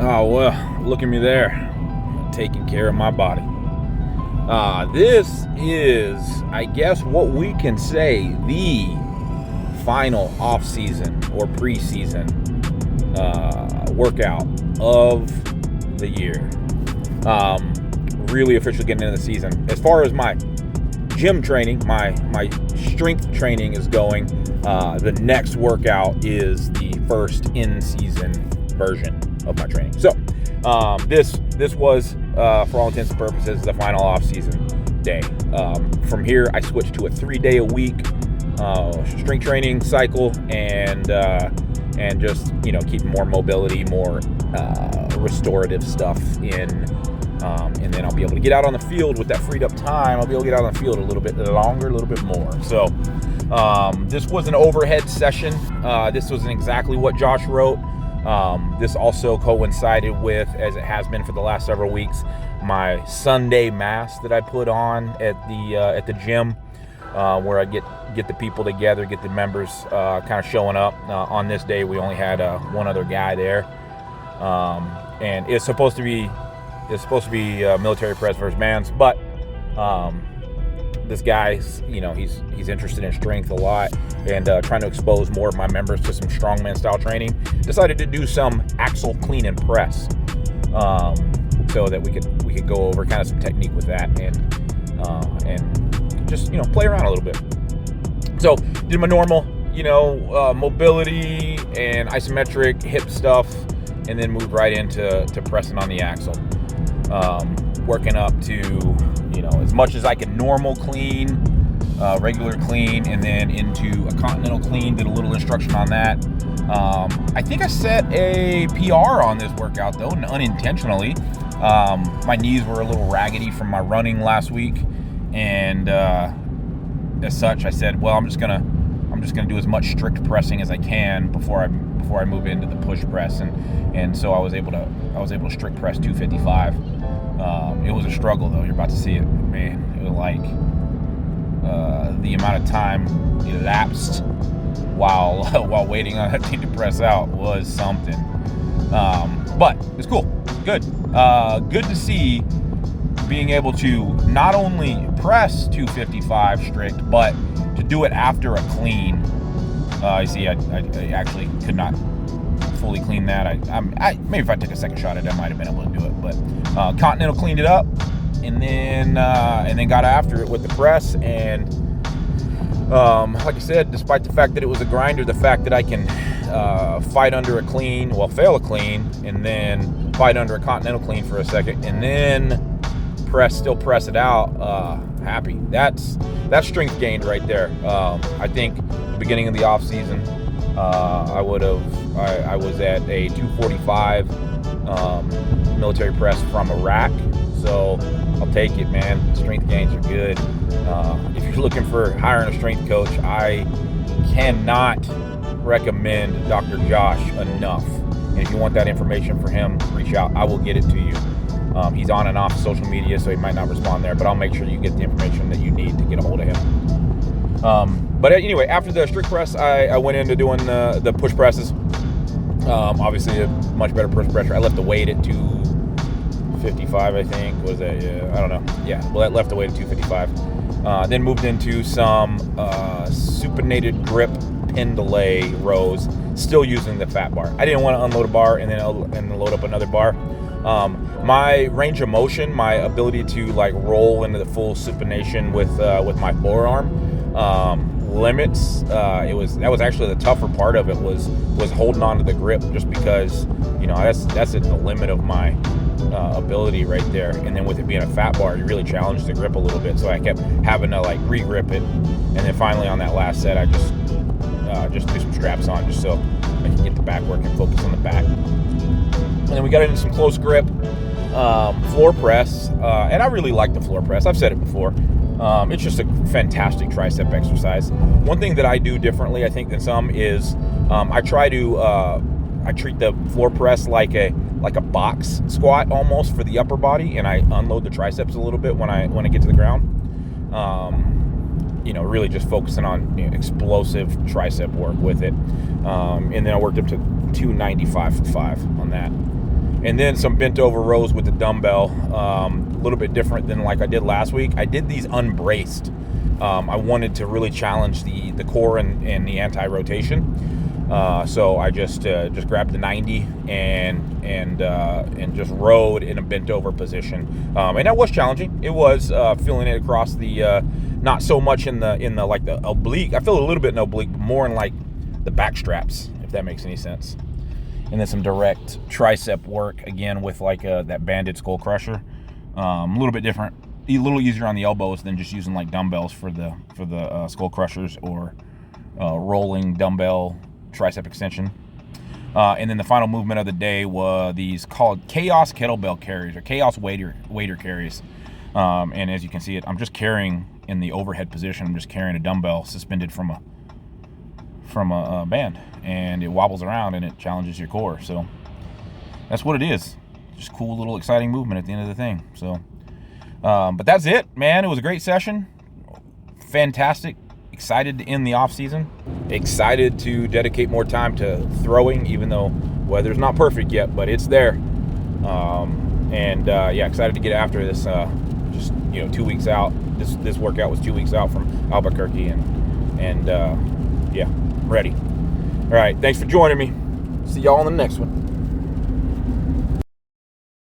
Oh, well, look at me there, taking care of my body. This is, I guess, what we can say the final off-season or preseason workout of the year. Really officially getting into the season. As far as my gym training, my strength training is going, the next workout is the first in-season version of my training. So this was for all intents and purposes the final off-season day. From here I switched to a 3-day-a-week strength training cycle, and just keeping more mobility, more restorative stuff in, and then I'll be able to get out on the field with that freed up time. I'll be able to get out on the field a little bit longer, a little bit more. So this was an overhead session. This wasn't exactly what Josh wrote. This also coincided with, as it has been for the last several weeks, my Sunday mass that I put on at the gym, where I get the people together, get the members kind of showing up. On this day, we only had one other guy there, and it's supposed to be military press versus bands, but this guy's he's interested in strength a lot, and trying to expose more of my members to some strongman style training. Decided to do some axle clean and press, so that we could go over kind of some technique with that, and just play around a little bit. So did my normal mobility and isometric hip stuff, and then moved right into pressing on the axle, working up to as much as I can normal clean, regular clean, and then into a continental clean. Did a little instruction on that. I think I set a PR on this workout though, unintentionally. My knees were a little raggedy from my running last week, and as such, I said, well, I'm just gonna do as much strict pressing as I can before I move into the push press, and so I was able to strict press 255. It was a struggle though. You're about to see it, man. It was like the amount of time elapsed while waiting on that thing to press out was something. But it's cool, good to see being able to not only press 255 strict, but to do it after a clean. You see, I actually could not fully clean that. I maybe if I took a second shot at it, I might have been able to do it. But Continental cleaned it up, and then got after it with the press. And like I said, despite the fact that it was a grinder, the fact that I can fight under a clean, fail a clean, and then fight under a Continental clean for a second, and then still press it out. Happy. That's strength gained right there. I think the beginning of the off season, I was at a 245 military press from a rack. So I'll take it, man. Strength gains are good. If you're looking for hiring a strength coach, I cannot recommend Dr. Josh enough. And if you want that information for him, reach out. I will get it to you. He's on and off social media, so he might not respond there, but I'll make sure you get the information that you need to get a hold of him. But anyway, after the strict press, I went into doing the push presses. Obviously, a much better push pressure. I left the weight at 255, I think. Was that? I don't know. Yeah, well, that left the weight at 255. Then moved into some supinated grip Pendlay Rows, still using the fat bar. I didn't want to unload a bar and then load up another bar. My range of motion, my ability to roll into the full supination with my forearm limits. That was actually the tougher part of it was holding on to the grip, just because that's at the limit of my ability right there. And then with it being a fat bar, you really challenge the grip a little bit, so I kept having to re-grip it. And then finally on that last set, I just threw some straps on just so I can get the back work and focus on the back. And then we got into some close grip floor press, and I really like the floor press. I've said it before. It's just a fantastic tricep exercise. One thing that I do differently, I think, than some is I treat the floor press like a box squat almost for the upper body, and I unload the triceps a little bit when I get to the ground. Really just focusing on explosive tricep work with it. And then I worked up to 295 for 5 on that. And then some bent over rows with the dumbbell, a little bit different than like I did last week. I did these unbraced. I wanted to really challenge the core and the anti-rotation. So I just grabbed the 90 and just rode in a bent over position. And that was challenging. It was feeling it across the not so much in the like the oblique. I feel a little bit in oblique, but more in like the back straps, if that makes any sense. And then some direct tricep work again with like that banded skull crusher. A little bit different, a little easier on the elbows than just using like dumbbells for the skull crushers or rolling dumbbell tricep extension. And then the final movement of the day was these called Chaos Kettlebell carries or Chaos waiter carries. And as you can see it, I'm just carrying in the overhead position. I'm just carrying a dumbbell suspended from a band, and it wobbles around and it challenges your core. So that's what it is. Just cool little exciting movement at the end of the thing. So but that's it, man. It was a great session. Fantastic. Excited to end the off season. Excited to dedicate more time to throwing, even though weather's not perfect yet, but it's there. Yeah, excited to get after this. Just 2 weeks out. This workout was 2 weeks out from Albuquerque, and yeah, ready. All right, thanks for joining me. See y'all on the next one.